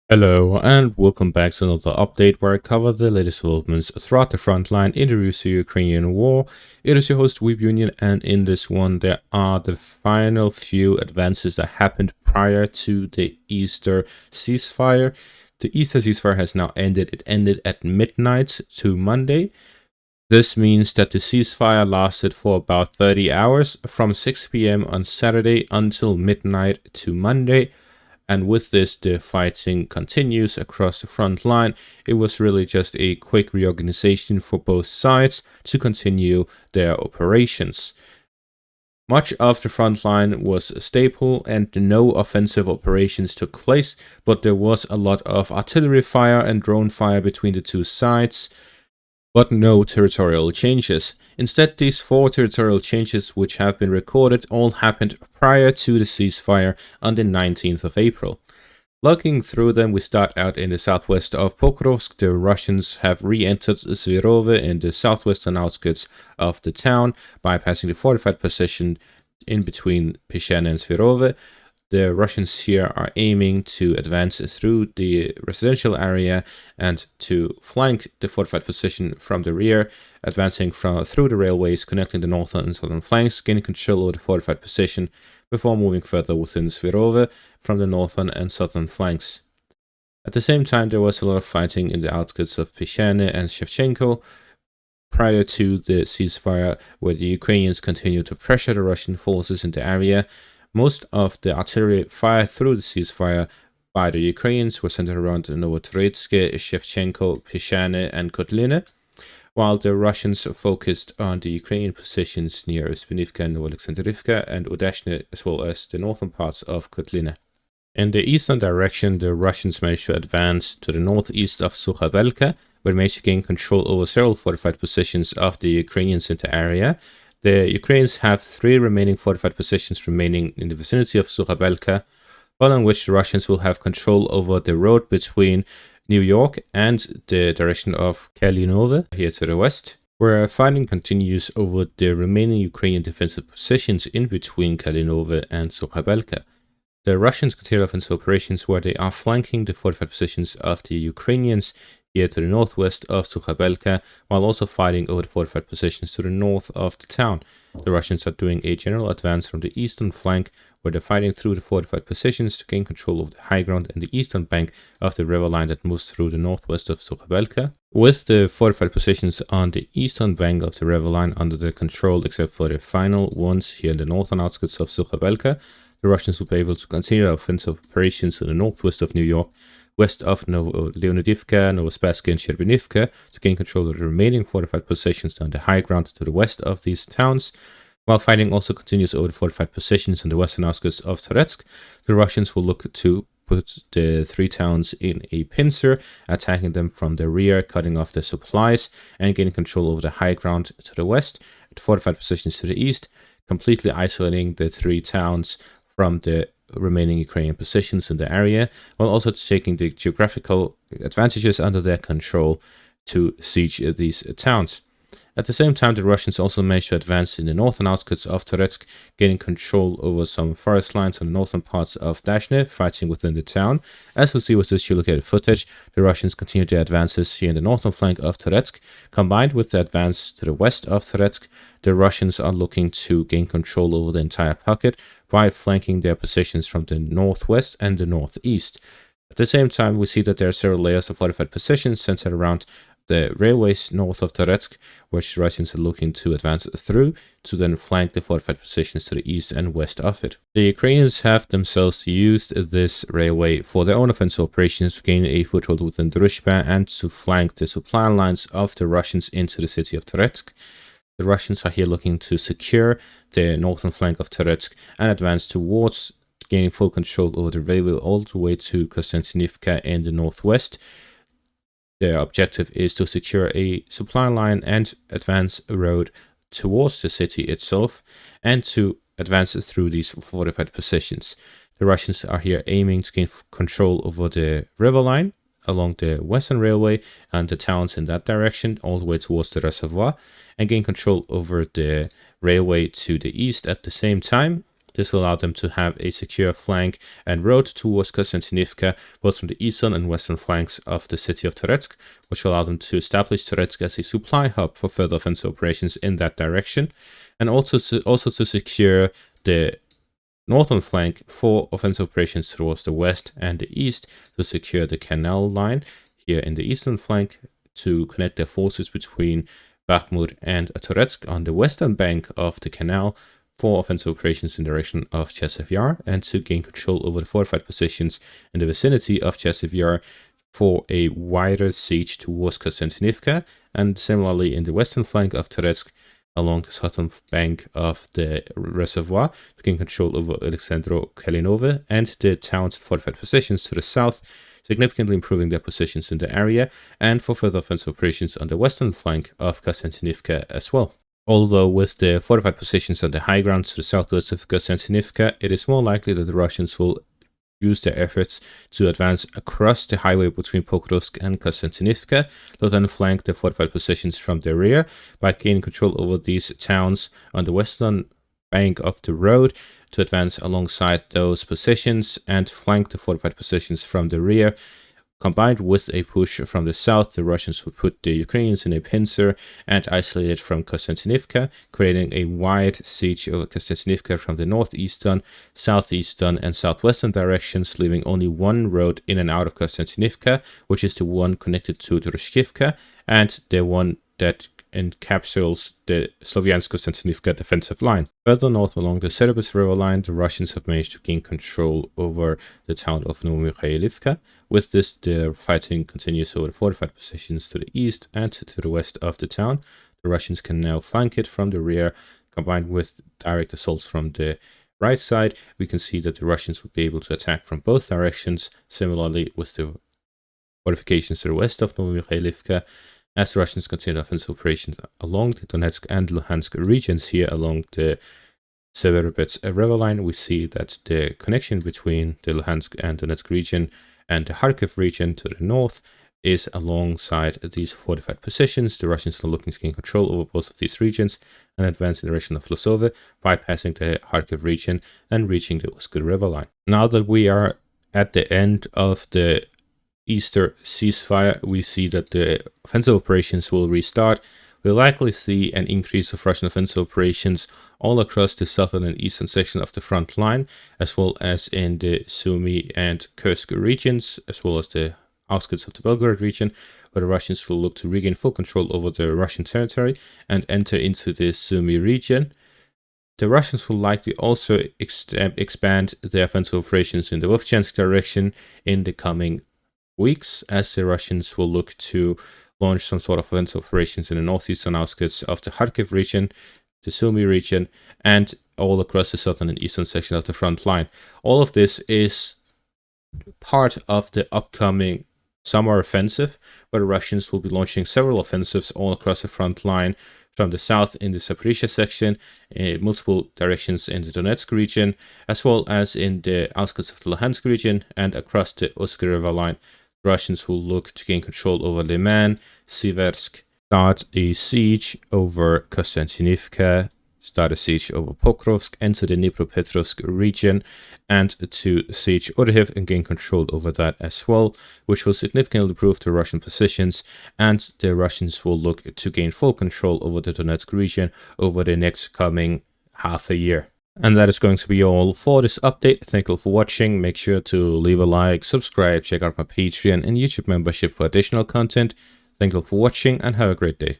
Hello and welcome back to another update where I cover the latest developments throughout the front line in the Russo-Ukrainian war. It is your host Weeb Union, and in this one there are the final few advances that happened prior to the Easter ceasefire. The Easter ceasefire has now ended. It ended at midnight to Monday. This means that the ceasefire lasted for about 30 hours from 6 p.m. on Saturday until midnight to Monday. And with this, the fighting continues across the front line. It was really just a quick reorganization for both sides to continue their operations. Much of the front line was stable and no offensive operations took place, but there was a lot of artillery fire and drone fire between the two sides, but no territorial changes. Instead, these 4 territorial changes which have been recorded all happened prior to the ceasefire on the 19th of April. Looking through them, we start out in the southwest of Pokrovsk. The Russians have re-entered Zverove in the southwestern outskirts of the town, bypassing the fortified position in between Pishene and Zverove. The Russians here are aiming to advance through the residential area and to flank the fortified position from the rear, advancing through the railways connecting the northern and southern flanks, gaining control over the fortified position before moving further within Zverove from the northern and southern flanks. At the same time, there was a lot of fighting in the outskirts of Pishene and Shevchenko prior to the ceasefire, where the Ukrainians continued to pressure the Russian forces in the area. Most of the artillery fired through the ceasefire by the Ukrainians were centered around Tretk, Shevchenko, Pishane, and Kotlina, while the Russians focused on the Ukrainian positions near Spinivka and Alexandrivka and Udashne, as well as the northern parts of Kotlina. In the eastern direction, the Russians managed to advance to the northeast of Suabela, where they managed to gain control over several fortified positions of the Ukrainians in the area. The Ukrainians have 3 remaining fortified positions remaining in the vicinity of Suabela, following which the Russians will have control over the road between New York and the direction of Kalinove, here to the west, where fighting continues over the remaining Ukrainian defensive positions in between Kalinove and Suabela. The Russians continue offensive operations where they are flanking the fortified positions of the Ukrainians here to the northwest of Suabela, while also fighting over the fortified positions to the north of the town. The Russians are doing a general advance from the eastern flank, where they're fighting through the fortified positions to gain control of the high ground and the eastern bank of the river line that moves through the northwest of Suabela. With the fortified positions on the eastern bank of the river line under their control, except for the final ones here in the northern outskirts of Suabela, the Russians will be able to continue offensive operations in the northwest of New York, west of Leonidivka, Novospassky, and Sherbinivka to gain control of the remaining fortified positions on the high ground to the west of these towns. While fighting also continues over the fortified positions in the western outskirts of Tretk, the Russians will look to put the 3 towns in a pincer, attacking them from the rear, cutting off their supplies, and gaining control over the high ground to the west, the fortified positions to the east, completely isolating the 3 towns from the remaining Ukrainian positions in the area, while also taking the geographical advantages under their control to siege these towns. At the same time, the Russians also managed to advance in the northern outskirts of Tretk, gaining control over some forest lines on the northern parts of Dashne, fighting within the town. As we see with this geolocated footage, the Russians continued their advances here in the northern flank of Tretk. Combined with the advance to the west of Tretk, the Russians are looking to gain control over the entire pocket by flanking their positions from the northwest and the northeast. At the same time, we see that there are several layers of fortified positions centered around the railways north of Tretk, which the Russians are looking to advance through to then flank the fortified positions to the east and west of it. The Ukrainians have themselves used this railway for their own offensive operations to gain a foothold within Druzhba and to flank the supply lines of the Russians into the city of Tretk. The Russians are here looking to secure the northern flank of Tretk and advance towards gaining full control over the railway all the way to Costantineka in the northwest. Their objective is to secure a supply line and advance a road towards the city itself, and to advance through these fortified positions. The Russians are here aiming to gain control over the river line along the western railway and the towns in that direction, all the way towards the reservoir, and gain control over the railway to the east at the same time. This will allow them to have a secure flank and road towards Costantineka, both from the eastern and western flanks of the city of Tretk, which will allow them to establish Tretk as a supply hub for further offensive operations in that direction, and also to secure the northern flank for offensive operations towards the west and the east, to secure the canal line here in the eastern flank, to connect their forces between Bakhmut and Tretk on the western bank of the canal for offensive operations in the direction of Ceasefire, and to gain control over the fortified positions in the vicinity of Ceasefire for a wider siege towards Costantineka, and similarly in the western flank of Tretk along the southern bank of the reservoir to gain control over Alexandro Kalinove and the town's fortified positions to the south, significantly improving their positions in the area, and for further offensive operations on the western flank of Costantineka as well. Although with the fortified positions on the high ground to the southwest of Costantineka, it is more likely that the Russians will use their efforts to advance across the highway between Pokrovsk and Costantineka, to then flank the fortified positions from the rear by gaining control over these towns on the western bank of the road, to advance alongside those positions and flank the fortified positions from the rear. Combined with a push from the south, the Russians would put the Ukrainians in a pincer and isolate it from Costantineka, creating a wide siege over Costantineka from the northeastern, southeastern, and southwestern directions, leaving only one road in and out of Costantineka, which is the one connected to Drushkivka, and the one that encapsulates the Sloviansk-Kostantinivka defensive line. Further north along the Cerebus River line, the Russians have managed to gain control over the town of Novomikhailivka. With this, the fighting continues over the fortified positions to the east and to the west of the town. The Russians can now flank it from the rear, combined with direct assaults from the right side. We can see that the Russians would be able to attack from both directions, similarly with the fortifications to the west of Novomikhailivka. As the Russians continue offensive operations along the Donetsk and Lhanska regions here along the Severodonetsk river line, we see that the connection between the Luhansk and Donetsk region and the Kharkiv region to the north is alongside these fortified positions. The Russians are looking to gain control over both of these regions and advance in the direction of Losove, bypassing the Kharkiv region and reaching the Uskar river line. Now that we are at the end of the Easter ceasefire, we see that the offensive operations will restart. We'll likely see an increase of Russian offensive operations all across the southern and eastern section of the front line, as well as in the Sumy and Kursk regions, as well as the outskirts of the Belgorod region, where the Russians will look to regain full control over the Russian territory and enter into the Sumy region. The Russians will likely also expand their offensive operations in the Vovchansk direction in the coming weeks, as the Russians will look to launch some sort of offensive operations in the northeastern outskirts of the Kharkiv region, the Sumy region, and all across the southern and eastern section of the front line. All of this is part of the upcoming summer offensive, where the Russians will be launching several offensives all across the front line, from the south in the Zaporizhia section, in multiple directions in the Donetsk region, as well as in the outskirts of the Luhansk region and across the Uskar river line. Russians will look to gain control over Liman, Siversk, start a siege over Kostantinivka, start a siege over Pokrovsk, enter the Dnipropetrovsk region, and to siege Orhiv and gain control over that as well, which will significantly improve the Russian positions, and the Russians will look to gain full control over the Donetsk region over the next coming half a year. And that is going to be all for this update. Thank you for watching. Make sure to leave a like, subscribe, check out my Patreon and YouTube membership for additional content. Thank you for watching and have a great day.